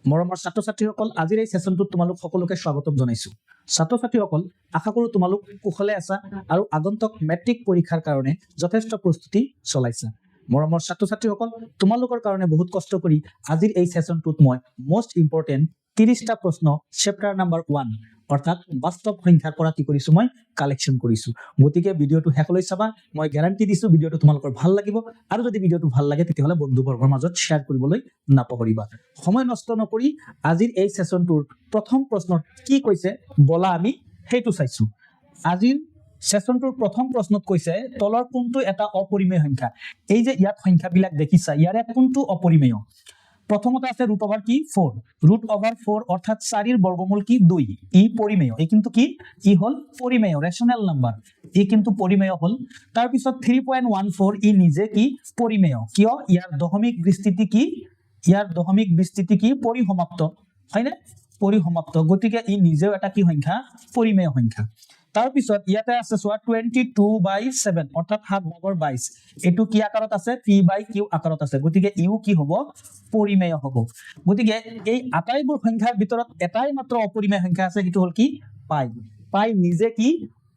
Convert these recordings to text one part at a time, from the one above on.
মৰমৰ ছাত্ৰ ছাত্ৰীসকল আজিৰ এই সেশনটোত তোমালোক সকলোকে স্বাগতম জনাইছো ছাত্ৰ ছাত্ৰীসকল আশা কৰো তোমালোক কুশলে আছা আৰু আগন্তুক মেট্ৰিক পৰীক্ষাৰ কাৰণে যথেষ্ট প্ৰস্তুতি চলাইছা মৰমৰ ছাত্ৰ ছাত্ৰীসকল তোমালোকৰ কাৰণে বহুত কষ্ট কৰি আজিৰ এই সেশনটোত মই মোস্ট ইম্পৰ্টেন্ট 30টা প্ৰশ্ন চেপ্টাৰ নাম্বাৰ 1 অৰ্থাৎ বাস্তৱ সংখ্যাৰ পৰা কি কৰিছো মই কালেকচন কৰিছো গতিকে ভিডিওটো হেকলৈ চাবা মই গ্যাৰান্টি দিছো ভিডিওটো তোমালোকৰ ভাল লাগিব আৰু যদি ভিডিওটো ভাল লাগে তেতিয়াহলে বন্ধুবৰ্গৰ মাজত শেয়াৰ কৰিবলৈ নাপাহৰিবা সময় নষ্ট নকৰি আজিৰ এই সেশনটোৰ প্ৰথম প্ৰশ্ন কি কৈছে বলা আমি হেতু চাইছো আজিৰ সেশনটোৰ প্ৰথম প্ৰশ্নত কৈছে তলৰ কোনটো এটা অপৰিমেয় সংখ্যা এই যে ইয়াত সংখ্যাবিলাক দেখিছা ইয়াৰে কোনটো অপৰিমেয় প্রথমত আছে √ কি 4 √ 4 অর্থাৎ 4 এর বর্গমূল কি 2 ই পরিমেয় এই কিন্তু কি ই হল পরিমেয় রেশনাল নাম্বার ই কিন্তু পরিমেয় হল তার পিছত 3.14 ই নিজে কি পরিমেয় কিয় ইয়ার দশমিক বিস্তৃতি কি পরিসমাপ্ত হয় না পরিসমাপ্ত গতিকে ই নিজেও এটা কি সংখ্যা পরিমেয় সংখ্যা তার পিছত ইয়াতে আছে সোয়া 22/7 অর্থাৎ 7/22 এটু কি আকারত আছে p/q আকারত আছে গতিকে ইউ কি হ'ব পরিমেয় হ'ব গতিকে এই আটাইবোৰ সংখ্যাৰ ভিতৰত এটাই মাত্ৰ অপৰিমেয় সংখ্যা আছে হেতু হল কি পাই নিজে কি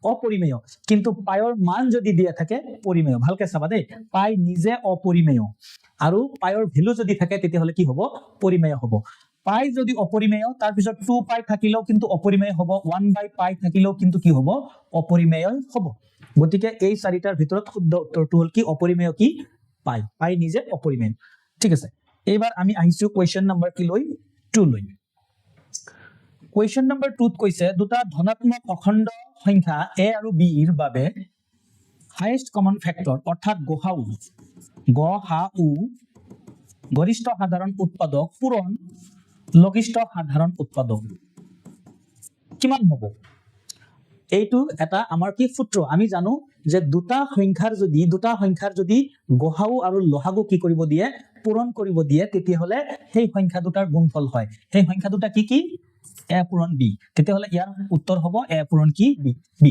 অপৰিমেয় কিন্তু পাইৰ মান যদি দিয়া থাকে পৰিমেয় ভালকে চাবা দেই পাই নিজে অপৰিমেয় আৰু পাইৰ ভ্যালু যদি থাকে তেতিয়া হলে কি হ'ব পরিমেয় হ'ব পাই যদি অপরিমেয় তার পিছত 2 পাই থাকিলেও কিন্তু অপরিমেয় হ'ব 1/পাই থাকিলেও কিন্তু কি হ'ব অপরিমেয় হ'ব গতিকে এই চাৰিটাৰ ভিতৰত শুদ্ধ উত্তৰটো হল কি অপৰিমেয় কি পাই নিজে অপৰিমেয় ঠিক আছে এবাৰ আমি আহিছো কোৱেশ্চন নম্বৰ কি লৈ 2 লৈ কোৱেশ্চন নম্বৰ 2 ত কৈছে দুটা ধনাত্মক অখণ্ড সংখ্যা a আৰু b এর বাবে হাইয়েস্ট কমন ফ্যাক্টর অর্থাৎ গহাউ গরিষ্ঠ সাধারণ উৎপাদক পূরণ লঘিষ্ঠ সাধারণ উৎপাদক কিমান হ'ব এইটো এটা আমাৰ কি সূত্ৰ আমি জানো যে দুটা সংখ্যাৰ যদি গহাউ আৰু লহাগু কি কৰিব দিয়ে পূৰণ কৰিব দিয়ে তেতিয়া হলে সেই সংখ্যা দুটাৰ গুণফল হয় সেই সংখ্যা দুটা কি a পূৰণ b তেতিয়া হলে ইয়াৰ উত্তৰ হ'ব a পূৰণ কি b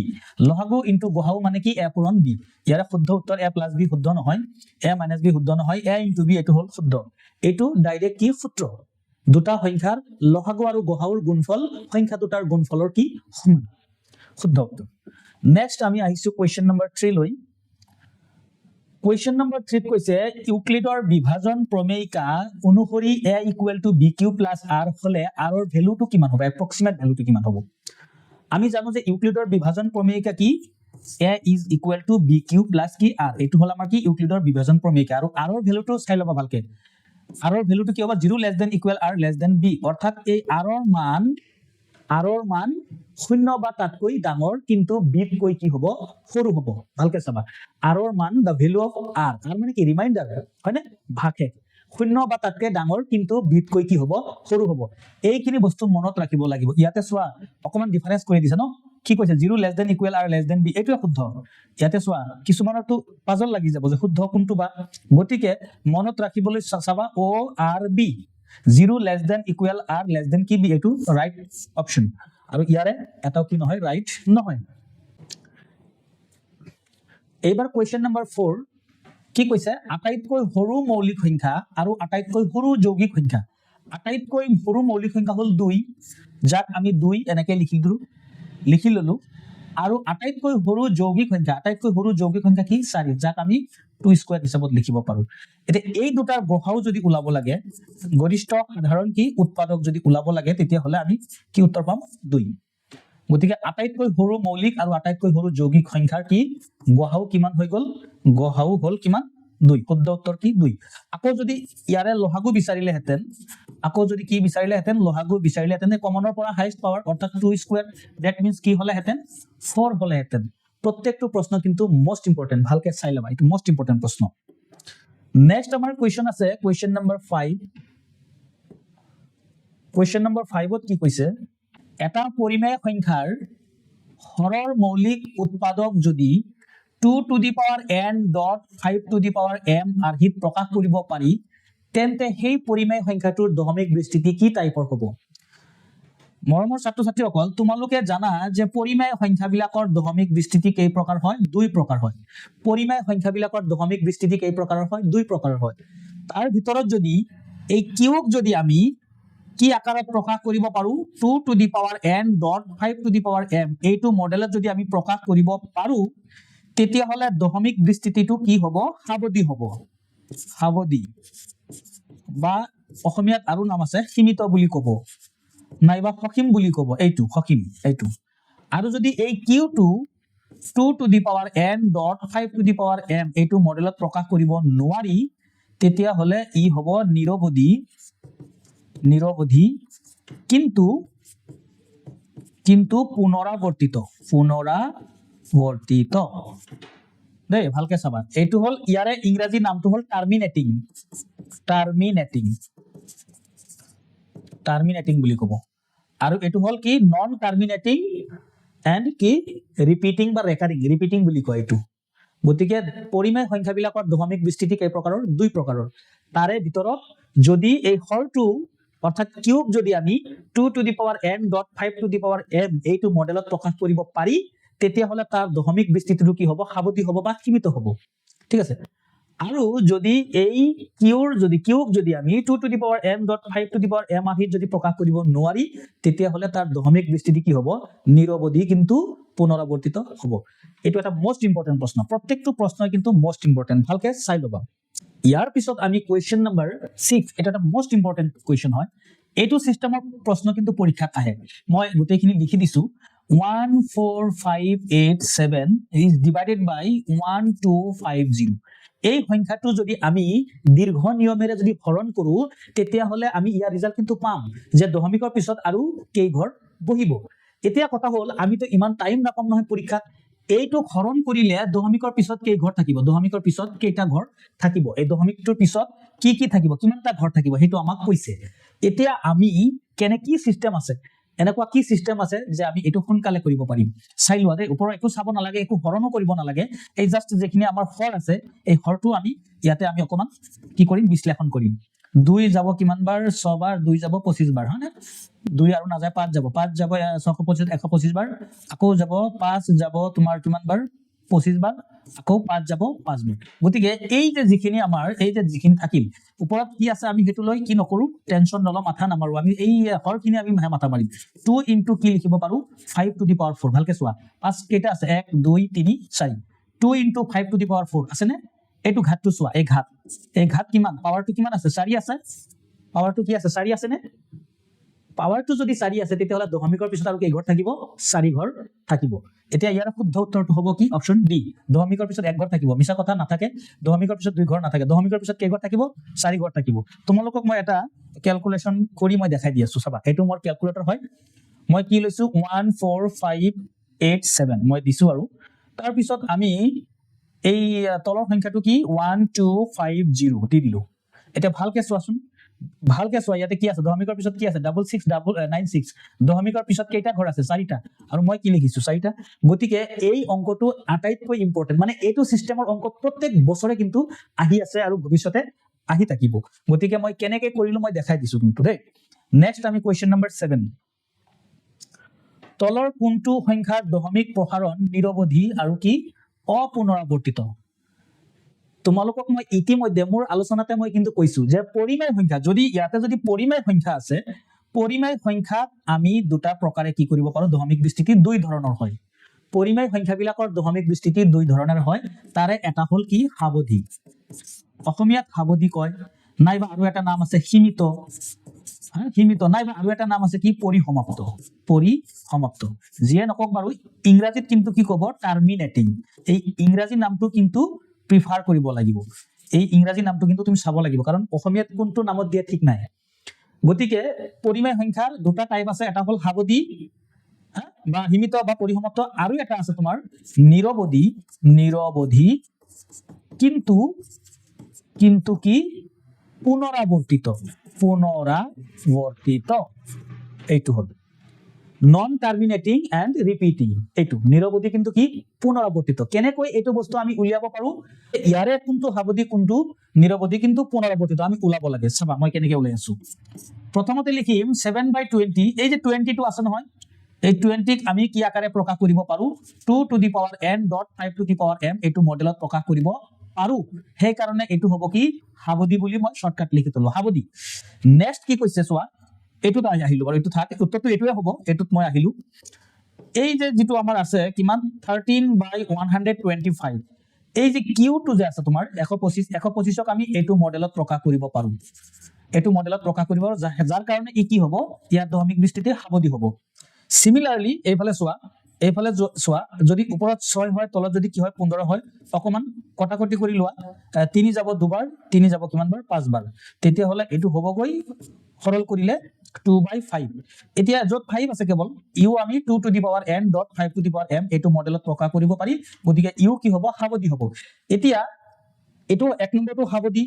লহাগু ইনটু গহাউ মানে কি a পূৰণ b ইয়াৰ শুদ্ধ উত্তৰ a + b শুদ্ধ নহয় a - b শুদ্ধ নহয় a * b এটো হল শুদ্ধ এটো ডাইৰেক্ট কি সূত্ৰ দুটা সংখ্যাৰ লহাগু আৰু গহাউৰ গুণফল সংখ্যা দুটাৰ গুণফলৰ কি সমান শুদ্ধ উত্তৰ নেক্সট আমি আহিছো কোৱেশ্চন নম্বৰ 3 লৈ কোৱেশ্চন নম্বৰ 3 ত কৈছে ইউক্লিডৰ বিভাজন প্ৰমেয়িকা অনুসৰি a = bq + r হলে r ৰ ভ্যালুটো কিমান হ'ব এপ্ৰক্সিমেট ভ্যালুটো কিমান হ'ব আমি জানো যে ইউক্লিডৰ বিভাজন প্ৰমেয়িকা কি a = bq + কি r এটো হল আমাৰ কি ইউক্লিডৰ বিভাজন প্ৰমেয়িকা আৰু r ৰ ভ্যালুটো চাই লবা ভালকে r ৰ ভ্যালুটো কি হ'ব 0 > r b অৰ্থাৎ এই r ৰ মান 0 বা তাতকৈ ডাঙৰ কিন্তু b তকৈ কি হ'ব সৰু হ'ব ভালকে চাবা r ৰ মান দা ভ্যালু অফ r মানে কি ৰিমাইন্ডাৰ হয়নে ভাগে 0 বা তাতকৈ ডাঙৰ কিন্তু b তকৈ কি হ'ব সৰু হ'ব এইখিনি বস্তু মনত ৰাখিব লাগিব ইয়াতে চোৱা অকমান ডিফাৰেন্স কৰি দিছে ন কি কৈছে 0 > r b এটো শুদ্ধ ইয়াতে চোৱা কিছুমানৰটো পাজল লাগি যাব যে শুদ্ধ কোনটো বা গতিকে মনত ৰাখিবলৈ চাবা o r b 0 <= r কি b এটো ৰাইট অপচন আৰু ইয়াৰে এটাও কি নহয় ৰাইট নহয় এইবাৰ কোৱেশ্চন নম্বৰ 4 কি কৈছে আটাইতকৈ সৰু মৌলিক সংখ্যা আৰু আটাইতকৈ সৰু যৌগিক সংখ্যা আটাইতকৈ সৰু মৌলিক সংখ্যা হল 2 যাক আমি 2 এনেকৈ লিখি ললো আৰু আটাইতকৈ সৰু যৌগিক সংখ্যা কি 4 যাক আমি 2 স্কয়াৰ হিচাপত লিখিব পাৰো এতিয়া এই দুটাৰ গহাউ যদি ওলাব লাগে গৰিষ্ঠ সাধাৰণ কি উৎপাদক যদি ওলাব লাগে তেতিয়া হলে আমি কি উত্তৰ পাম 2 গতিকে আটাইতকৈ সৰু মৌলিক আৰু আটাইতকৈ সৰু যৌগিক সংখ্যাৰ কি গহাউ কিমান হৈ গল গহাউ হল কিমান 2 শুদ্ধ উত্তৰ কি 2 আকৌ যদি ইয়াৰে লহাগু বিচাৰিলে হেতেন লহাগু বিচাৰিলে হেতেন কমনৰ পৰা হাইয়েস্ট পাৱাৰ অৰ্থাৎ 2 স্কয়াৰ দ্যাট মিন্স কি হলে হেতেন 4 হলে হেতেন প্ৰত্যেকটো প্ৰশ্ন কিন্তু মোস্ট ইম্পৰ্টেন্ট ভালকে চাই লবা এটো মোস্ট ইম্পৰ্টেন্ট প্ৰশ্ন নেক্সট আমাৰ কোৱেশ্চন আছে কোৱেশ্চন নম্বৰ 5 ত কি কৈছে এটা পৰিমেয় সংখ্যাৰ হৰৰ মৌলিক উৎপাদক যদি 2n.5m আৰ্হিত প্ৰকাশ কৰিব পাৰি তেন্তে সেই পৰিমেয় সংখ্যাটোৰ দশমিক বিস্তৃতি কি টাইপৰ হ'ব মৰমৰ ছাত্ৰ ছাত্ৰীসকল তোমালোকে জানা যে পৰিমেয় সংখ্যাবিলাকৰ দশমিক বিস্তৃতি কেই প্ৰকাৰ হয় দুই প্ৰকাৰ হয় পৰিমেয় সংখ্যাবিলাকৰ দশমিক বিস্তৃতি কেই প্ৰকাৰৰ হয় দুই প্ৰকাৰৰ হয় তাৰ ভিতৰত যদি এই কিউক যদি আমি কি আকাৰত প্ৰকাশ কৰিব পাৰো 2 to the power n dot 5 to the power m এইটো মডেলত যদি আমি প্ৰকাশ কৰিব পাৰো তেতিয়া হলে দশমিক বিস্তৃতিটো কি হ'ব সাৱধি হ'ব সাৱধি বা অসমীয়াত আৰু নাম আছে সীমিত বুলি ক'ব নাইবা সসীম বুলি ক'ব এইটো সসীম এইটো আৰু যদি এই কিউটো 2 to the power n dot 5 to the power m এইটো মডেলত প্ৰকাশ কৰিব নোৱাৰি তেতিয়া হলে ই হ'ব নিৰৱধি কিন্তু পুনৰাবৰ্তিত দেই ভালকে চাবা এইটো হল ইয়াৰে ইংৰাজী নামটো হল টাৰ্মিনেটিং বুলি ক'ব আৰু এইটো হল কি নন টাৰ্মিনেটিং এণ্ড কি ৰিপিটিং বা ৰিপিটিং বুলি কয় এইটো গতিকে পৰিমেয় সংখ্যাবিলাকৰ দশমিক বিস্তৃতি কেই প্ৰকাৰৰ দুই প্ৰকাৰৰ তাৰে ভিতৰত যদি এই হৰটো অৰ্থাৎ কিউব যদি আমি 2 to the power n dot 5 to the power m এইটো মডেলত প্ৰকাশ কৰিব পাৰি তেতিয়া হলে তাৰ দশমিক বিস্তৃতিটো কি হ'ব সাৱধি হ'ব বা সীমিত হ'ব ঠিক আছে আৰু যদি এই কিউব যদি আমি 2 to the power m dot 5 to the power m আহিত যদি প্ৰকাশ কৰিব নোৱাৰি তেতিয়া হলে তাৰ দশমিক বিস্তৃতি কি হ'ব নিৰৱধি কিন্তু পুনৰাবৰ্তিত হ'ব এইটো এটা মোস্ট ইম্পৰ্টেন্ট প্ৰশ্ন প্ৰত্যেকটো প্ৰশ্নই কিন্তু মোস্ট ইম্পৰ্টেন্ট ভালকে চাই ল'বা ইয়াৰ পিছত আমি কোৱেশ্চন নম্বৰ 6 এটা মোস্ট ইম্পৰ্টেন্ট কোৱেশ্চন হয় এইটো সিস্টেমৰ প্ৰশ্ন কিন্তু পৰীক্ষাত আহে মই গোটেইখিনি লিখি দিছো 14587 is divided by 1250 এই সংখ্যাটো যদি আমি দীৰ্ঘ নিয়মেৰে যদি হৰণ কৰো তেতিয়া হলে আমি ইয়াৰ ৰিজাল্ট কিন্তু পাম যে দশমিকৰ পিছত আৰু কেই ঘৰ বহিব এতিয়া কথা হল আমিতো ইমান টাইম নাপাম নহয় পৰীক্ষাত এইটো হৰণ কৰিলে দশমিকৰ পিছত কেই ঘৰ থাকিব দশমিকৰ পিছত কেইটা ঘৰ থাকিব এই দশমিকটোৰ পিছত কি থাকিব কিমানটা ঘৰ থাকিব সেইটো আমাক কৈছে এতিয়া আমি কি সিস্টেম আছে এনেকুৱা কি সিস্টেম আছে যে আমি এটো সোনকালে কৰিব পাৰিম চাই লোৱা দেই ওপৰৰ একো চাব নালাগে একো হৰণো কৰিব নালাগে এই জাস্ট যেখিনি আমাৰ হৰ আছে এই হৰটো আমি ইয়াতে আমি অকমান কি কৰিম বিশ্লেষণ কৰিম 2 যাব কিমান বাৰ 6 বাৰ 2 যাব 25 বাৰ হয়নে 2 আৰু না যায় 5 যাব 625 125 বাৰ আকৌ যাব 5 যাব তোমাৰ কিমান বাৰ 25 বাৰ আকৌ 5 যাব 5 বাৰ গতিকে এই যে যিখিনি আমাৰ এই যে যিখিনি থাকিল ওপৰত কি আছে আমি হেতু লৈ কি নকৰো টেনচন নল মাথা নামাৰো আমি এই হৰখিনি আমি মাথা মাৰিম 2 ইনটু কি লিখিব পাৰো 5 টু দি পাৱাৰ 4 ভালকে চোৱা 5 কেইটা আছে 1 2 3 4 2 ইনটু 5 টু দি পাৱাৰ 4 আছে নে এইটো ঘাতটো চোৱা এই ঘাত কিমান পাৱাৰটো কিমান আছে 4 আছে পাৱাৰটো কি আছে 4 আছে নে পাৱাৰটো যদি 4 আছে তেতিয়া হলে দশমিকৰ পিছত আৰু কেই ঘৰ থাকিব 4 ঘৰ থাকিব এতিয়া ইয়াৰ শুদ্ধ উত্তৰটো হ'ব কি অপচন ডি দশমিকৰ পিছত এক ঘৰ থাকিব মিছা কথা নাথাকে দশমিকৰ পিছত দুই ঘৰ নাথাকে দশমিকৰ পিছত কেই ঘৰ থাকিব 4 ঘৰ থাকিব তোমালোকক মই এটা ক্যালকুলেশন কৰি মই দেখাই দি আছো চাবা এটো মোৰ ক্যালকুলেটৰ হয় মই কি লৈছো 14587 মই দিছো আৰু তাৰ পিছত আমি এই তলৰ সংখ্যাটো কি 1250 দি দিলো এটা ভালকে চোৱাচোন ভালকে চোৱা ইয়াতে কি আছে দশমিকৰ পিছত কি আছে 6696 দশমিকৰ পিছত কেইটা ঘৰ আছে 4টা আৰু মই কি লিখিছো 4টা গতিকে এই অংকটো আটাইতকৈ ইম্পৰ্টেন্ট মানে এইটো সিস্টেমৰ অংক প্ৰত্যেক বছৰে কিন্তু আহি আছে আৰু ভৱিষ্যতে আহি থাকিব গতিকে মই কেনেকৈ কৰিলো মই দেখাই দিছো কিন্তু দেই নেক্সট আমি কোৱেশ্চন নম্বৰ 7 তলৰ কোনটো সংখ্যাৰ দশমিক প্ৰসাৰণ নিৰৱধি আৰু কি অপুনৰাবৰ্তিত তোমালোকক মই ইতিমধ্যে মোৰ আলোচনাতে মই কিন্তু কৈছো যে পৰিমেয় সংখ্যা যদি ইয়াতে যদি পৰিমেয় সংখ্যা আছে পৰিমেয় সংখ্যাক আমি দুটা প্ৰকাৰে কি কৰিব পাৰো দশমিক বিস্তৃতি দুই ধৰণৰ হয় পৰিমেয় সংখ্যাবিলাকৰ দশমিক বিস্তৃতি দুই ধৰণৰ হয় তাৰে এটা হল কি সাৱধি অসমীয়াত সাৱধি কয় নাইবা আৰু এটা নাম আছে সীমিত নাইবা আৰু এটা নাম আছে কি পৰিসমাপ্ত যিয়ে নকক বাৰু ইংৰাজীত কিন্তু কি ক'ব টাৰ্মিনেটিং এই ইংৰাজী নামটো কিন্তু প্ৰিফাৰ কৰিব লাগিব এই ইংৰাজী নামটো কিন্তু তুমি চাব লাগিব কাৰণ অসমীয়াত কোনটো নামত দিয়ে ঠিক নাই গতিকে পৰিমেয় সংখ্যাৰ দুটা টাইপ আছে এটা হল সাৱধি বা সীমিত বা পৰিসমাপ্ত আৰু এটা আছে তোমাৰ নিৰৱধি কিন্তু কি পুনৰাবৰ্তিত এইটো হল নন টাৰ্মিনেটিং এণ্ড ৰিপিটিং এইটো নিৰৱধি কিন্তু কি পুনৰাবৰ্তিত কেনেকৈ এইটো বস্তু আমি উলিয়াব পাৰো ইয়াৰে কোনটো সাৱধি কোনটো নিৰৱধি কিন্তু পুনৰাবৰ্তিত আমি উলাব লাগে চাবা মই কেনেকৈ উলাই আছো প্ৰথমতে লিখিম 7/20 এই যে 20 টো আছে নহয় এই 20 ক আমি কি আকাৰে প্ৰকাশ কৰিব পাৰো 2 to the power n dot 5 to the power m এইটো মডেলত প্ৰকাশ কৰিব পাৰো সেই কাৰণে এইটো হ'ব কি সাৱধি বুলি মই শৰ্টকাট লিখি তলো সাৱধি নেক্সট কি কৈছে চোৱা এইটোত আহিলো বাৰু, এইটো থাক, উত্তৰটো এইটোৱে হ'ব, এইটোত মই আহিলো। এই যে যিটো আমাৰ আছে কিমান 13/125, এই যে কিউটো যে আছে তোমাৰ 125ক আমি এইটো মডেলত প্ৰকাশ কৰিব পাৰো, এইটো মডেলত প্ৰকাশ কৰিব পাৰো, যাৰ কাৰণে ই কি হ'ব, ইয়াৰ দশমিক বিস্তৃতি সাৱধি হ'ব। সিমিলাৰলি এইফালে চোৱা যদি ওপৰত 6 হয় তলত যদি কি হয় 15 হয়, অকমান কটাকটি কৰি লোৱা, 3 যাব দুবাৰ, 3 যাব কিমান বাৰ 5 বাৰ, তেতিয়া হলে এইটো হ'বগৈ সৰল কৰিলে 2/5। এতিয়া য'ত 5 আছে কেৱল ইউ আমি 2 to the power n dot 5 to the power m এইটো মডেলত প্ৰকাশ কৰিব পাৰি, গতিকে ইউ কি হ'ব সাৱধি হ'ব। এতিয়া এইটো 1 নম্বৰটো সাৱধি,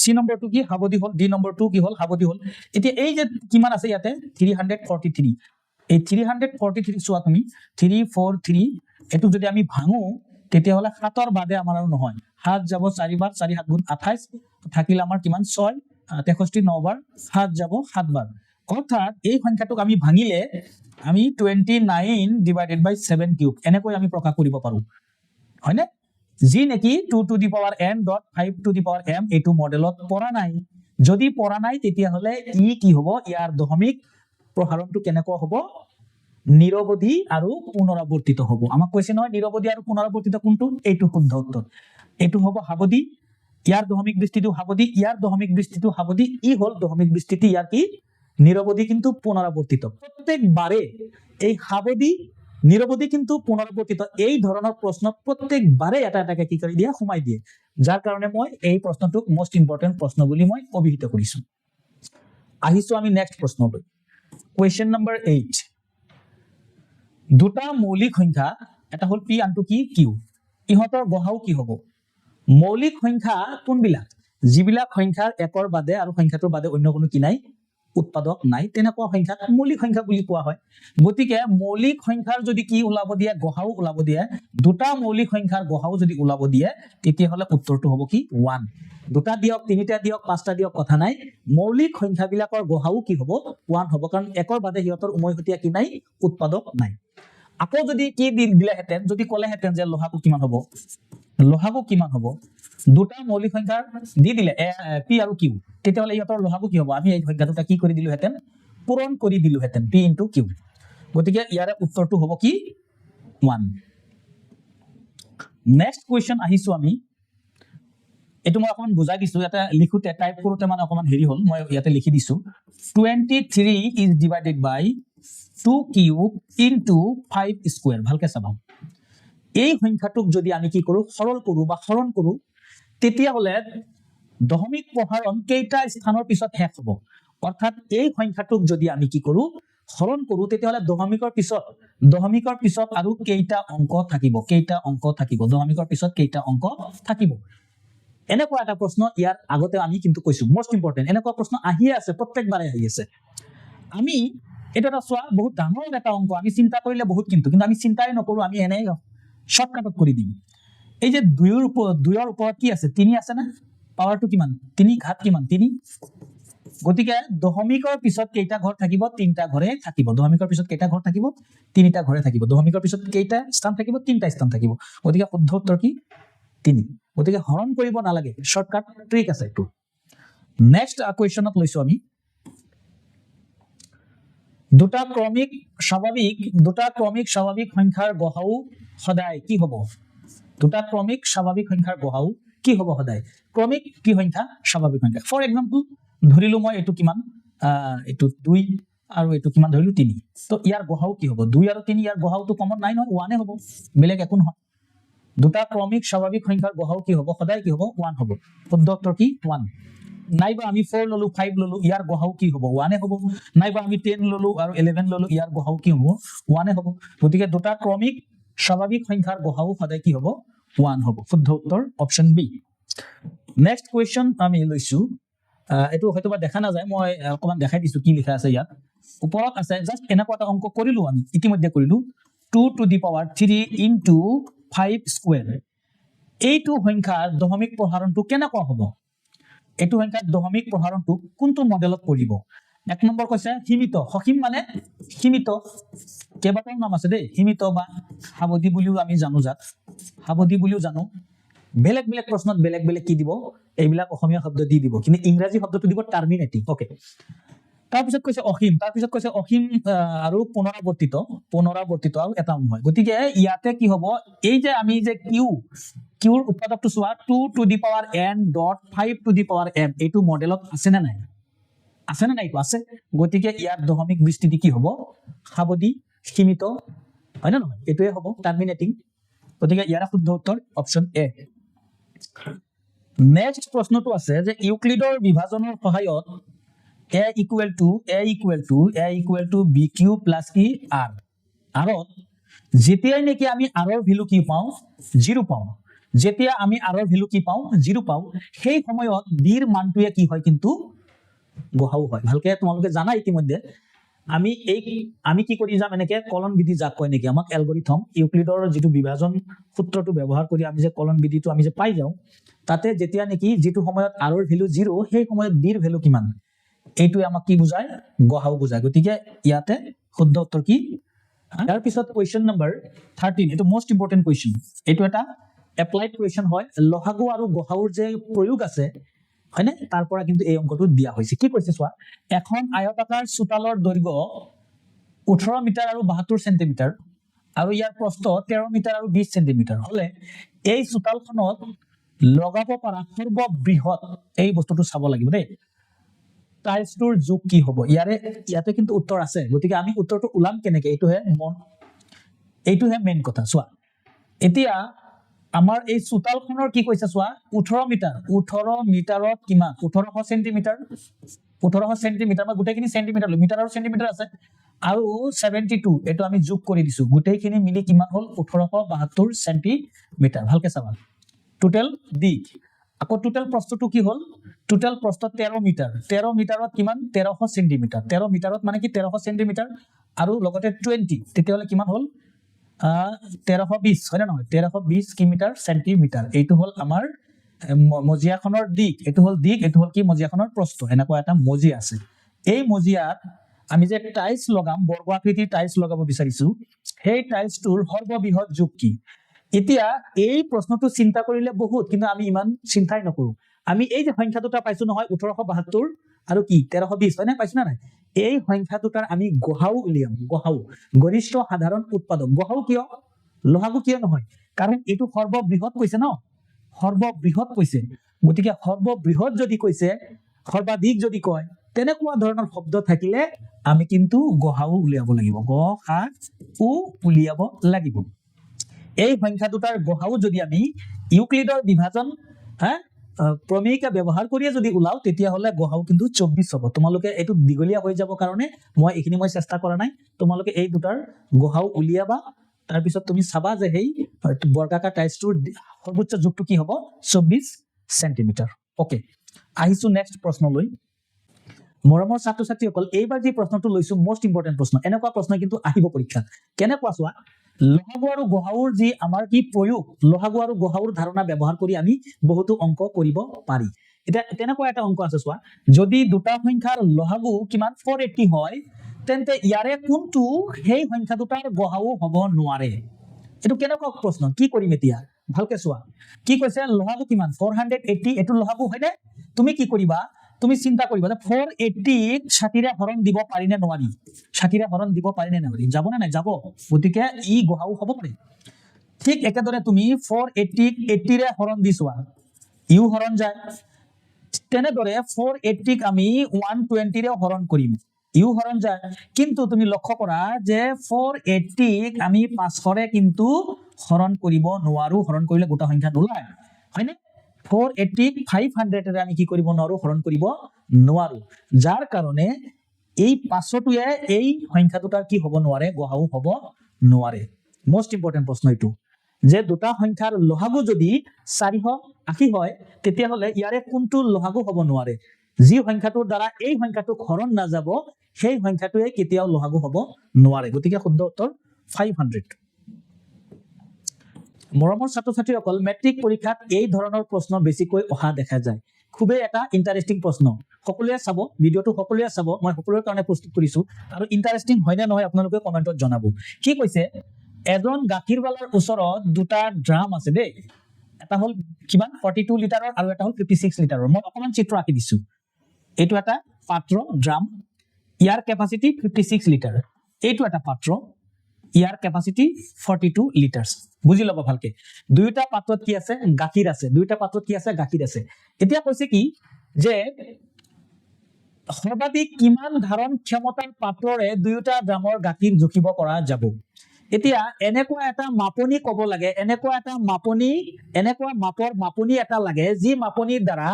সি নম্বৰটো কি সাৱধি হ'ল, ডি নম্বৰটো কি হ'ল সাৱধি হ'ল। এতিয়া এই যে কিমান আছে ইয়াতে 343, এই 343 চোৱা তুমি 343, এইটো যদি আমি ভাঙো তেতিয়াহ'লে 7ৰ বাদে আমাৰ আৰু নহয়, 7 যাব 4 বাৰ, 4 7 গুণ 28, থাকিল আমাৰ কিমান 6, 63 9 বাৰ, 7 যাব 7 বাৰ, অৰ্থাৎ এই সংখ্যাটোক আমি ভাঙিলে আমি 29/7 কিউব এনেকৈ আমি প্ৰকাশ কৰিব পাৰো, হয়নে? যি নেকি 2 to the power n dot 5 to the power m এইটো মডেলত পৰা নাই। যদি পৰা নাই তেতিয়াহ'লে ই কি হ'ব, ইয়াৰ দশমিক প্ৰসাৰণটো কেনেকুৱা হ'ব, নিৰৱধি আৰু পুনৰাবৰ্তিত হ'ব। আমাক কৈছে নহয় নিৰৱধি আৰু পুনৰাবৰ্তিত কোনটো, এইটো শুদ্ধ উত্তৰ, এইটো হ'ব সাৱধি, ইয়াৰ দশমিক বিস্তৃতিও সাৱধি, ইয়াৰ দশমিক বিস্তৃতিও সাৱধি, ই হ'ল দশমিক বিস্তৃতি, ইয়াৰ কি নিৰৱধি কিন্তু পুনৰাবৰ্তিত। প্ৰত্যেকবাৰে এই সাৱধি নিৰৱধি কিন্তু পুনৰাবৰ্তিত এই ধৰণৰ প্ৰশ্ন প্ৰত্যেকবাৰে এটা এটাকে কি কৰি দিয়ে সোমাই দিয়ে, যাৰ কাৰণে মই এই প্ৰশ্নটোক মোষ্ট ইম্পৰ্টেণ্ট প্ৰশ্ন বুলি মই অভিহিত কৰিছো। আহিছো আমি নেক্সট প্ৰশ্নলৈ, কুৱেশ্যন নম্বৰ 8। দুটা মৌলিক সংখ্যা, এটা হ'ল পি আনটো কি কিউ, ইহঁতৰ গহাও কি হ'ব? মৌলিক সংখ্যা কোনবিলাক, যিবিলাক সংখ্যাৰ একৰ বাদে আৰু সংখ্যাটোৰ বাদে অন্য কোনো কি নাই, উৎপাদক নাই, তেনেকুৱা সংখ্যাক মৌলিক সংখ্যা বুলি কোৱা হয়। গতিকে মৌলিক সংখ্যাৰ যদি কি ওলাব দিয়ে, গহাও ওলাব দিয়ে, দুটা মৌলিক সংখ্যাৰ গহাও যদি ওলাব দিয়ে তেতিয়াহ'লে উত্তৰটো হ'ব কি 1। দুটা দিয়ক, তিনিটা দিয়ক, পাঁচটা দিয়ক, কথা নাই, মৌলিক সংখ্যাবিলাকৰ গহাও কি হ'ব 1 হ'ব, কাৰণ একৰ বাদে সিহঁতৰ উমৈহতীয়া কি নাই, উৎপাদক নাই। আকৌ যদি কি দিলেহেঁতেন, যদি ক'লেহেঁতেন যে লহাকু কিমান হ'ব, লহাকু কিমান হ'ব, দুটা মৌলিক সংখ্যাৰ দি দিলে পি আৰু কিউ, তেতিয়াহ'লে ইহঁতৰ লহাকু কি হ'ব, আমি এই সংখ্যা দুটা কি কৰি দিলোহেঁতেন, পূৰণ কৰি দিলোহেঁতেন, পি ইনটু কিউ। গতিকে ইয়াৰে উত্তৰটো হ'ব কি 1। নেক্সট কুৱেশ্যন আহিছো আমি, এইটো মই অকমান বুজাই দিছো, ইয়াতে লিখোতে টাইপ কৰোতে মানে অকমান হেৰি হ'ল, মই ইয়াতে লিখি দিছো 23 is divided by 2 cube into 5 square. ভালকে চাবা, এই সংখ্যাটোক যদি আমি কি কৰো সৰল কৰো বা হৰণ কৰো তেতিয়াহ'লে দশমিক প্ৰসাৰণ কেইটা স্থানৰ পিছত শেষ হ'ব, অৰ্থাৎ এই সংখ্যাটোক যদি আমি কি কৰো হৰণ কৰো তেতিয়াহ'লে দশমিকৰ পিছত আৰু কেইটা অংক থাকিব, কেইটা অংক থাকিব, দশমিকৰ পিছত কেইটা অংক থাকিব। এনেকুৱা এটা প্ৰশ্ন ইয়াৰ আগতে আমি কিন্তু কৈছো, মোষ্ট ইম্পৰ্টেণ্ট, এনেকুৱা প্ৰশ্ন আহিয়ে আছে, প্ৰত্যেকবাৰে আহি আছে। আমি এইটো এটা চোৱা, বহুত ডাঙৰ এটা অংক, আমি চিন্তা কৰিলে বহুত, কিন্তু আমি চিন্তাই নকৰো, আমি এনেই শৰ্টকাটত কৰি দিম। এই যে 2ৰ ওপৰত কি আছে, 3 আছে না, পাৱাৰটো কিমান, 3 ঘাত কিমান 3, গতিকে দশমিকৰ পিছত কেইটা ঘৰ থাকিব, 3টা ঘৰে থাকিব। দশমিকৰ পিছত কেইটা ঘৰ থাকিব, 3টা ঘৰে থাকিব। দশমিকৰ পিছত কেইটা স্থান থাকিব, 3টা স্থান থাকিব। গতিকে শুদ্ধ উত্তৰ কি 3। গতিকে হৰণ কৰিব নালাগে, শৰ্টকাট ট্ৰিক আছে এইটো। নেক্সট কুৱেশ্যনত লৈছো আমি, দুটা ক্ৰমিক স্বাভাৱিক সংখ্যাৰ গহাও সদায় কি হ'ব, দুটা ক্ৰমিক স্বাভাৱিক সংখ্যাৰ গহাও কি হ'ব সদায়, ক্ৰমিক কি সংখ্যা, স্বাভাৱিক সংখ্যা। ফৰ এক্সাম্পল ধৰিলো মই এইটো কিমান, এইটো 2 আৰু এইটো কিমান ধৰিলো 3, তো ইয়াৰ গহাও কি হ'ব, 2 আৰু 3, ইয়াৰ গহাওটো কমন নাই নহয়, 1 হ'ব, বেলেগ একো নহয়। দুটা ক্ৰমিক স্বাভাৱিক সংখ্যাৰ গহাও কি হ'ব, সদায় কি হ'ব 1 হ'ব। শুদ্ধ উত্তৰ কি 1। নাইবা আমি 4 ললো, 5 ললো, ইয়াৰ গহাও কি হ'ব 1 হ'ব। নাইবা আমি 10 ললো আৰু 11 ললো, ইয়াৰ গহাও কি হ'ব 1 হ'ব। গতিকে দুটা ক্ৰমিক স্বাভাৱিক সংখ্যাৰ গহাও সদায় কি হ'ব 1 হ'ব। শুদ্ধ উত্তৰ অপচন বি। নেক্সট কুৱেশ্যন আমি লৈছো, এইটো হয়তো বা দেখা নাযায়, মই অকমান দেখাই দিছো কি লিখা আছে ইয়াত। ওপৰত আছে জাষ্ট এনেকুৱা এটা অংক কৰিলো, আমি ইতিমধ্যে কৰিলো 2 to the power 3 into 5 square. এইটো সংখ্যাৰ দশমিক প্ৰসাৰণটো কেনেকুৱা হ'ব, এইটো সংখ্যাৰ দশমিক প্ৰসাৰণটো কোনটো মডেলত পৰিব। 1 নম্বৰ কৈছে সীমিত, সসীম মানে সীমিত, কেইবাটাও নাম আছে দেই, সীমিত বা সাৱধি বুলিও আমি জানো, যাক সাৱধি বুলিও জানো। বেলেগ বেলেগ প্ৰশ্নত বেলেগ বেলেগ কি দিব, এইবিলাক অসমীয়া শব্দ দি দিব, কিন্তু ইংৰাজী শব্দটো দিব টাৰ্মিনেটিং। ওকে, তাৰপিছত কৈছে অসীম আৰু পুনৰাবৰ্তিত আৰু এটা নহয় গতিকে ইয়াতে কি হ'ব এই যে আমি যে কিউৰ উৎপাদকটো চোৱা 2 to the power n dot 5 to the power m এইটো মডেলত আছে নে নাই এইটো আছে গতিকে ইয়াৰ দশমিক বিস্তৃতি কি হ'ব সাৱধি সীমিত হয় না নহয় এটোৱে হ'ব টাৰ্মিনেটিং গতিকে ইয়াৰ শুদ্ধ উত্তৰ অপচন এ নেক্সট প্ৰশ্নটো আছে যে ইউক্লিডৰ বিভাজনৰ সহায়ত a equal to bq plus কি r আৰত যেতিয়াই নেকি আমি r ৰ ভ্যালু কি পাওঁ 0 পাওঁ যেতিয়া আমি r ৰ ভ্যালু কি পাওঁ 0 পাওঁ সেই সময়ত b ৰ মানটোৱে কি হয় কিন্তু গহাও হয় ভালকে তোমালোকে জানা ইতিমধ্যে আমি কি কৰি যাম এনেকে কলন বিধি যাক কয় নেকি আমাক এলগৰিথম ইউক্লিডৰ যেটো বিভাজন সূত্ৰটো ব্যৱহাৰ কৰি আমি যে কলন বিধিটো আমি যে পাই যাওঁ তাতে যেতিয়া নেকি যেটো সময়ত r ৰ ভ্যালু 0 সেই সময়ত b ৰ ভ্যালু কিমান এইটোৱে আমাক কি বুজায় গহাও বুজায় গতিকে ইয়াতে শুদ্ধ উত্তৰ কি ইয়াৰ পিছত কোৱেশ্চন নম্বৰ 13 এটো মোস্ট ইম্পৰ্টেন্ট কোৱেশ্চন এইটো এটা এপ্লাইড কোৱেশ্চন হয় লহাগু আৰু গহাউৰ যে প্ৰয়োগ আছে হয়নে তাৰ পৰা কিন্তু এই অংকটো দিয়া হৈছে কি কৈছে চোৱা এখন আয়তাকাৰ চোতালৰ দৈৰ্ঘ্য 18 মিটাৰ আৰু 72 সেন্টিমিটাৰ আৰু ইয়াৰ প্ৰস্থ 13 মিটাৰ আৰু 20 সেন্টিমিটাৰ হলে এই চোতালখনত লগাব পৰা সৰ্ববৃহৎ এই বস্তুটো চাব লাগিব দেই টাইলছটোৰ যোগ কি হ'ব ইয়াতে কিন্তু উত্তৰ আছে গতিকে আমি উত্তৰটো উলাম কেনেকে এইটোহে মেইন কথা চোৱা এতিয়া আমাৰ এই চোতালখনৰ কি কৈছে চোৱা 18 মিটাৰত কিমান 1800 সেন্টিমিটাৰ মই গোটেইখিনি সেন্টিমিটাৰ মিটাৰ আৰু সেন্টিমিটাৰ আছে আৰু 72 এটো আমি যোগ কৰি দিছো গোটেইখিনি মিলি কিমান হল 1872 সেন্টিমিটাৰ ভালকে চাবা টোটাল দিক আকৌ টোটাল প্ৰস্থটো কি হল টোটাল প্ৰস্থ 13 মিটাৰত কিমান 1300 সেন্টিমিটাৰ 13 মিটাৰত মানে কি 1300 সেন্টিমিটাৰ আৰু লগতে 20 তেতিয়াহলে কিমান হল 1320 হয় না নহয় 1320 কিলোমিটাৰ সেন্টিমিটাৰ এইটো হল আমাৰ মজিয়াখনৰ দিক এইটো হল কি মজিয়াখনৰ প্ৰস্থ এনেকুৱা এটা মজিয়া আছে এই মজিয়াত আমি যে টাইলছ লগাম বৰ্গ আকৃতিৰ টাইলছ লগাব বিচাৰিছো সেই টাইলছটোৰ সৰ্ববৃহৎ যোগ কি এতিয়া এই প্ৰশ্নটো চিন্তা কৰিলে বহুত কিন্তু আমি ইমান চিন্তাই নকৰো আমি এই যে সংখ্যা দুটা পাইছো নহয় 1872 আৰু কি 1320 হয় না পাইছো না নাই এই সংখ্যা দুটাৰ আমি গহাও উলিয়াম গৰিষ্ঠ সাধাৰণ উৎপাদক গহাও কিয় লহাগু কিয় নহয় কাৰণ এটো সৰ্ববৃহৎ কৈছে ন সৰ্ববৃহৎ কৈছে গতিকে সৰ্ববৃহৎ যদি কৈছে সৰ্বাধিক যদি কয় তেনেকুৱা ধৰণৰ শব্দ থাকিলে আমি কিন্তু গহাও উলিয়াব লাগিব উলিয়াব লাগিব এই সংখ্যা দুটাৰ গহাও যদি আমি ইউক্লিডৰ বিভাজন প্ৰমেয়িকা ব্যৱহাৰ কৰিয়ে যদি উলাও তেতিয়া হলে গহাও কিন্তু 24 হ'ব তোমালোকে এটো দিগলিয়া হৈ যাব কাৰণে মই চেষ্টা কৰা নাই তোমালোকে এই দুটাৰ গহাও উলিয়াবা তাৰ পিছত তুমি চাবা যে হেই বৰ্গাকাৰ টাইলছটোৰ সৰ্বোচ্চ যোগটো কি হ'ব 24 সেন্টিমিটাৰ ওকে আহিছো নেক্সট প্ৰশ্নলৈ মৰমৰ ছাত্ৰ-ছাত্ৰীসকল এইবাৰ যে প্ৰশ্নটো লৈছো মোস্ট ইম্পৰ্টেন্ট প্ৰশ্ন এনেকুৱা প্ৰশ্ন কিন্তু আহিব পৰীক্ষাত কেনেকুৱা চোৱা লহাগু আৰু গহাউৰ যি আমাৰ কি প্ৰয়োগ লহাগু আৰু গহাউৰ ধাৰণা ব্যৱহাৰ কৰি আমি বহুতো অংক কৰিব পাৰি এটা তেনেকুৱা এটা অংক আছে চোৱা যদি দুটা সংখ্যাৰ লহাগু কিমান 480 হয় তেন্তে ইয়াৰে কোনটো সেই সংখ্যা দুটাৰ গহাও হ'ব নোৱাৰে এটো কেনেকুৱা প্ৰশ্ন কি কৰিম এতিয়া ভালকে চোৱা কি কৈছে লহাগু কিমান 480 এটো লহাগু হয়নে তুমি কি কৰিবা তুমি চিন্তা কৰিবা যে 480 60 ৰে হৰণ দিব পাৰি নে নোৱাৰি 60 ৰে হৰণ দিব পাৰি নে নোৱাৰি যাব না নাই যাব গতিকে ই গহাও হ'ব পাৰে ঠিক একেদৰে তুমি 480 80 ৰে হৰণ দিছোৱা ইউ হৰণ যায় তেনেদৰে 480 ক আমি 120 ৰে হৰণ কৰিম ইউ হৰণ যায় কিন্তু তুমি লক্ষ্য কৰা যে 480 ক আমি 500 ৰে কিন্তু হৰণ কৰিব নোৱাৰো হৰণ কৰিলে গোটা সংখ্যা নোলায় হয়নে 480 500 ৰে আমি কি কৰিব নোৱাৰো হৰণ কৰিব নোৱাৰো যাৰ কাৰণে এই 500 টোৱে এই সংখ্যা দুটাৰ কি হ'ব নোৱাৰে গহাও হ'ব নোৱাৰে মোস্ট ইম্পৰ্টেন্ট প্ৰশ্ন এইটো যে দুটা সংখ্যাৰ লহাগু যদি 480 হয় তেতিয়া হলে ইয়াৰে কোনটো লহাগু হ'ব নোৱাৰে যি সংখ্যাটোৰ দ্বাৰা এই সংখ্যাটো হৰণ না যাব সেই সংখ্যাটোৱে কেতিয়াও লহাগু হ'ব নোৱাৰে গতিকে শুদ্ধ উত্তৰ 500 মৰমৰ ছাত্ৰ-ছাত্ৰীসকল মেট্ৰিক পৰীক্ষাত এই ধৰণৰ প্ৰশ্ন বেছিকৈ অহা দেখা যায় খুবেই এটা ইন্টাৰেষ্টিং প্ৰশ্ন সকলোৱে চাব ভিডিওটো সকলোৱে চাব মই সকলোৰ কাৰণে প্ৰস্তুত কৰিছো আৰু ইন্টাৰেষ্টিং হয় নে নহয় আপোনালোকে কমেন্টত জনাব কি কৈছে এজন গাখীৰৱালাৰ ওচৰত দুটা ড্ৰাম আছে দেই এটা হল কিমান 42 লিটাৰৰ আৰু এটা হল 56 লিটাৰৰ মই অকমান চিত্ৰ আঁকি দিছো এইটো এটা পাত্ৰ ড্ৰাম ইয়াৰ কেপাচিটি 56 লিটাৰ এইটো এটা পাত্ৰ ইয়াৰ কেপাচিটি 42 লিটাৰছ বুজি লব ভালকে দুইটা পাত্ৰত কি আছে গাখীৰ আছে দুইটা পাত্ৰত কি আছে গাখীৰ আছে এতিয়া কৈছে কি যে সৰ্বাধিক কিমান ধাৰণ ক্ষমতাৰ পাত্ৰৰে দুইটা ড্ৰামৰ গাখীৰ জুখিব পৰা যাব এতিয়া এনেকুৱা এটা মাপনি কব লাগে এনেকুৱা মাপৰ মাপনি এটা লাগে যি মাপনিৰ দ্বাৰা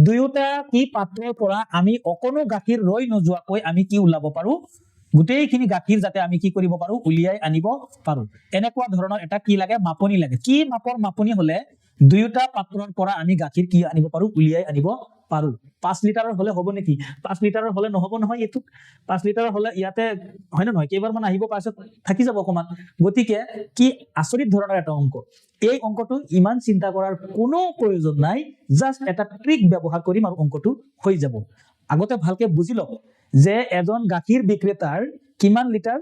দুইটা কি পাত্ৰৰ পৰা আমি অকণো গাখীৰ ৰৈ নোযোৱাকৈ আমি কি উলাব পাৰো গোটেইখিনি গাখীৰ যাতে আমি কি কৰিব পাৰো উলিয়াই আনিব পাৰো এনেকুৱা ধৰণৰ এটা কি লাগে মাপনি লাগে কি মাপৰ মাপনি হলে দুইটা পাত্ৰৰ পৰা আমি গাখীৰ কি আনিব পাৰো উলিয়াই আনিব পাৰো 5 লিটাৰৰ হলে হ'ব নেকি 5 লিটাৰৰ হলে নহব নহয় এটো 5 লিটাৰৰ হলে ইয়াতে হয় না নহয় কেইবাৰ মান আহিব পাছত থাকি যাব কমান গতিকে কি আচৰিত ধৰণৰ এটা অংক এই অংকটো ইমান চিন্তা কৰাৰ কোনো প্ৰয়োজন নাই জাস্ট এটা ট্ৰিক ব্যৱহাৰ কৰিম আৰু অংকটো হৈ যাব আগতে ভালকে বুজি লওক যে এজন গাখীৰ বিক্ৰেতাৰ কিমান লিটাৰ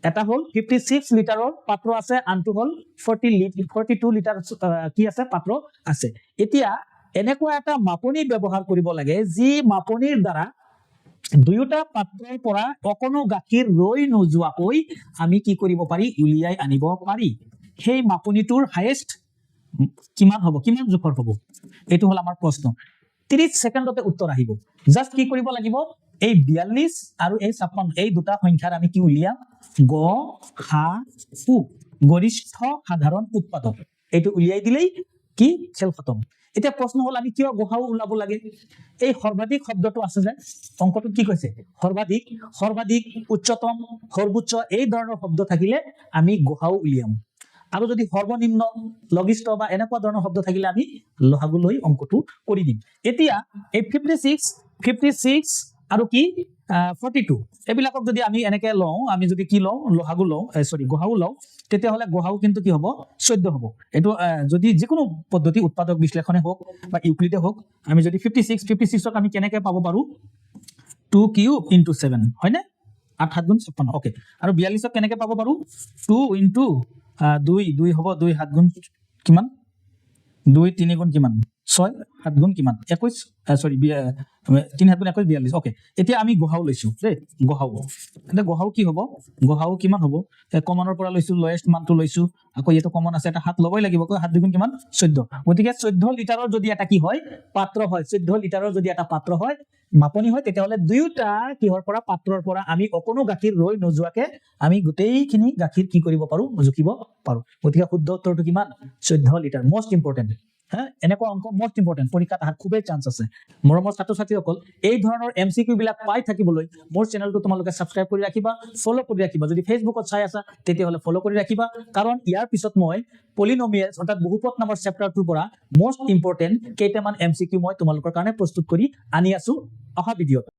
এটা হল 56 লিটাৰৰ পাত্ৰ আছে আনটো হল 42 লিটাৰ কি আছে পাত্ৰ আছে এতিয়া এনেকুৱা এটা মাপনি ব্যৱহাৰ কৰিব লাগে যি মাপনিৰ দ্বাৰা দুইটা পাত্ৰৰ পৰা অকণো গাখীৰ ৰৈ নোযোৱাকৈ আমি কি কৰিব পাৰি উলিয়াই আনিব পাৰি সেই মাপনিটোৰ হাইয়েষ্ট কিমান হ'ব কিমান জোখৰ হ'ব এইটো হল আমাৰ প্ৰশ্ন 30 সেকেন্ডতে উত্তৰ আহিব জাস্ট কি কৰিব লাগিব এই 42 আৰু এই 56 এই দুটা সংখ্যাৰ আমি কি উলিয়াম গ হা উ গৰিষ্ঠ সাধাৰণ উৎপাদক এইটো উলিয়াই দিলেই কি খেল খতম এতিয়া প্ৰশ্ন হল আমি কিয় গহাও উলাব লাগে এই সৰ্বাধিক শব্দটো আছে যে অংকটো কি কৈছে সৰ্বাধিক উচ্চতম সৰ্বোচ্চ এই ধৰণৰ শব্দ থাকিলে আমি গহাও উলিয়াম আৰু যদি সৰ্বনিম্ন লঘিষ্ঠ বা এনেকুৱা ধৰণৰ শব্দ থাকিলে আমি লহাগু লৈ অংকটো কৰি দিম এতিয়া এই 56 আৰু কি 42 এবিলাকক যদি আমি এনেকে লওঁ আমি যদি কি লওঁ লহাগু লওঁ সৰি গহাও লওঁ তেতিয়া হলে গহাও কিন্তু কি হ'ব 14 হ'ব এটো যদি যিকোনো পদ্ধতি উৎপাদক বিশ্লেষণে হোক বা ইউক্লিডে হোক আমি যদি 56ক আমি কেনেকে পাব পাৰো 2 কিউব * 7 হয়নে 8 7 গুণ 56 ওকে আৰু 42ক কেনেকে পাব পাৰো 2 * 2 হ'ব 2 7 গুণ কিমান 2 3 গুণ কিমান 6 7 গুণ কিমান 21 সৰি 3 7 গুণ 21 42 ওকে এতিয়া আমি গহাও লৈছো ৰে গহাও এটা গহাও কি হ'ব গহাও কিমান হ'ব কমনৰ পৰা লৈছো লোয়েষ্ট মানটো লৈছো আকৌ এটো কমন আছে এটা হাত লবই লাগিব কয় 7 2 গুণ কিমান 14 গতিকে 14 লিটাৰৰ যদি এটা কি হয় পাত্ৰ হয় 14 লিটাৰৰ যদি এটা পাত্ৰ হয় মাপনি হয় তেতিয়া হলে দুইটা কিহৰ পৰা পাত্ৰৰ পৰা আমি অকণো গাখীৰ ৰৈ নোযোৱাকে আমি গোটেইখিনি গাখীৰ কি কৰিব পাৰো জুকিব পাৰো গতিকে শুদ্ধ উত্তৰটো কিমান 14 লিটাৰ মোস্ট ইম্পৰ্টেন্ট হ্যাঁ এনেকুৱা অংক মোস্ট ইম্পৰ্টেন্ট পৰীক্ষাত আহাৰ খুবেই চান্স আছে মৰমৰ ছাত্ৰ-ছাত্ৰীসকল এই ধৰণৰ এমসিকিউ বিলাক পাই থাকিবলৈ মোৰ চেনেলটো তোমালোকে সাবস্ক্ৰাইব কৰি ৰাখিবা ফলো কৰি ৰাখিবা যদি ফেসবুকত চাই আছা তেতিয়া হলে ফলো কৰি ৰাখিবা কাৰণ ইয়াৰ পিছত মই পলিনোমিয়েলছ অৰ্থাৎ বহুপদ নামৰ চেপ্টাৰটোৰ পৰা মোস্ট ইম্পৰ্টেন্ট কেইটামান এমসিকিউ মই তোমালোকৰ কাৰণে প্ৰস্তুত কৰি আনি আছো অহা ভিডিঅ'ত